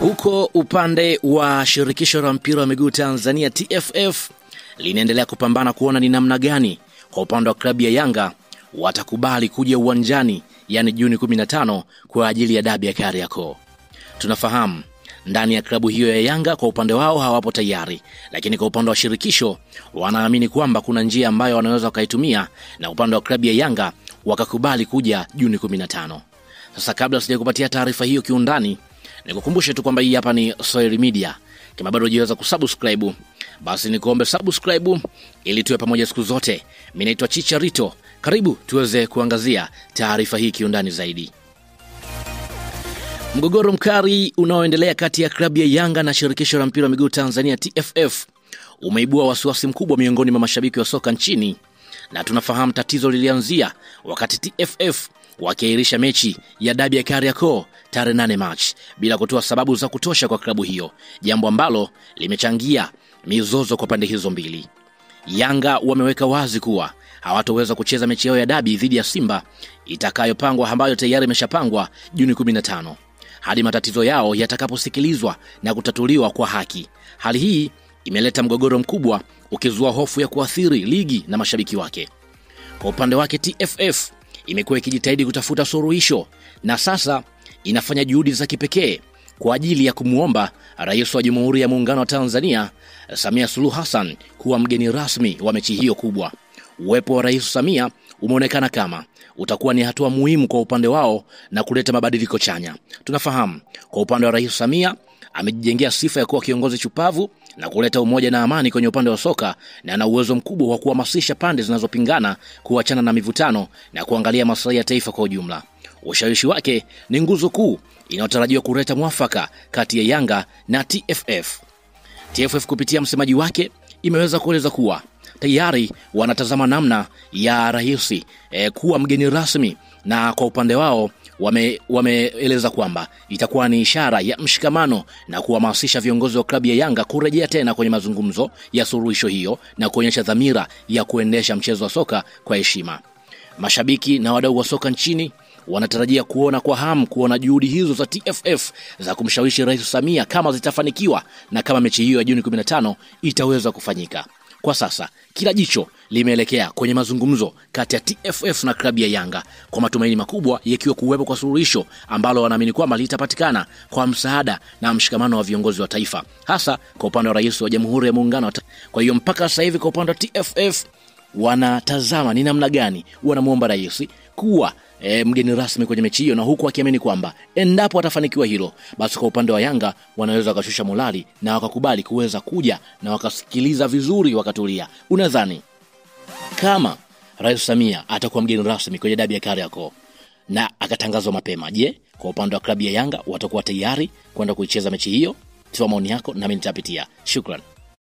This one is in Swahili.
Huko upande wa shirikisho la mpira wa miguu Tanzania TFF linaendelea kupambana kuona ni namna gani kwa upande wa klabu ya Yanga watakubali kuja uwanjani, yani Juni 15 kwa ajili ya dabi ya Kariakoo. Tunafahamu ndani ya klabu hiyo ya Yanga kwa upande wao hawapo tayari, lakini kwa upande wa shirikisho wanaamini kwamba kuna njia ambayo wanaweza wakaitumia na upande wa klabu ya Yanga wakakubali kuja Juni 15. Sasa kabla sijakupatia taarifa hiyo kiundani, nikukumbushe tu kwamba hii hapa ni Swahili Media. Kama bado hujaweza kusubscribe, basi nikuombe subscribe ili tuwe pamoja siku zote. Mimi naitwa Chicharito. Karibu tuweze kuangazia taarifa hii kiundani zaidi. Mgogoro mkali unaoendelea kati ya klabu ya Yanga na shirikisho la mpira wa miguu Tanzania TFF umeibua wasiwasi mkubwa miongoni mwa mashabiki wa soka nchini, na tunafahamu tatizo lilianzia wakati TFF wakiahirisha mechi ya dabi ya Kariakoo tarehe 8 Machi bila kutoa sababu za kutosha kwa klabu hiyo, jambo ambalo limechangia mizozo kwa pande hizo mbili. Yanga wameweka wazi kuwa hawatoweza kucheza mechi yao ya dabi dhidi ya Simba itakayopangwa, ambayo tayari imeshapangwa Juni 15, hadi matatizo yao yatakaposikilizwa na kutatuliwa kwa haki. Hali hii imeleta mgogoro mkubwa, ukizua hofu ya kuathiri ligi na mashabiki wake. Kwa upande wake TFF imekuwa ikijitahidi kutafuta suluhisho na sasa inafanya juhudi za kipekee kwa ajili ya kumuomba Rais wa Jamhuri ya Muungano wa Tanzania Samia Suluhu Hassan kuwa mgeni rasmi wa mechi hiyo kubwa. Uwepo wa Rais Samia umeonekana kama utakuwa ni hatua muhimu kwa upande wao na kuleta mabadiliko chanya. Tunafahamu kwa upande wa Rais Samia amejijengea sifa ya kuwa kiongozi chupavu na kuleta umoja na amani kwenye upande wa soka, na ana uwezo mkubwa wa kuhamasisha pande zinazopingana kuachana na mivutano na kuangalia maslahi ya taifa kwa ujumla. Ushawishi wake ni nguzo kuu inayotarajiwa kuleta mwafaka kati ya Yanga na TFF. TFF kupitia msemaji wake imeweza kueleza kuwa tayari wanatazama namna ya rais kuwa mgeni rasmi, na kwa upande wao wameeleza kwamba itakuwa ni ishara ya mshikamano na kuhamasisha viongozi wa klabu ya Yanga kurejea tena kwenye mazungumzo ya suluhisho hiyo na kuonyesha dhamira ya kuendesha mchezo wa soka kwa heshima. Mashabiki na wadau wa soka nchini wanatarajia kuona juhudi hizo za TFF za kumshawishi Rais Samia kama zitafanikiwa na kama mechi hiyo ya Juni 15 itaweza kufanyika. Kwa sasa kila jicho limeelekea kwenye mazungumzo kati ya TFF na klabu ya Yanga, kwa matumaini makubwa yakiwa kuwepo kwa suluhisho ambalo wanaamini kwamba litapatikana kwa msaada na mshikamano wa viongozi wa taifa, hasa kwa upande wa Rais wa Jamhuri ya Muungano. Kwa hiyo mpaka sasa hivi kwa upande wa TFF wanatazama ni namna gani wanamuomba rais kuwa mgeni rasmi kwenye mechi hiyo, na huku akiamini kwamba endapo atafanikiwa hilo, basi kwa upande wa Yanga wanaweza wakashusha morali na wakakubali kuweza kuja na wakasikiliza vizuri wakatulia. Unadhani kama Rais Samia atakuwa mgeni rasmi kwenye dabi ya Kariakoo na akatangazwa mapema, je, kwa upande wa klabu ya Yanga watakuwa tayari kwenda kuicheza mechi hiyo? Toa maoni yako na mimi nitapitia. Shukrani.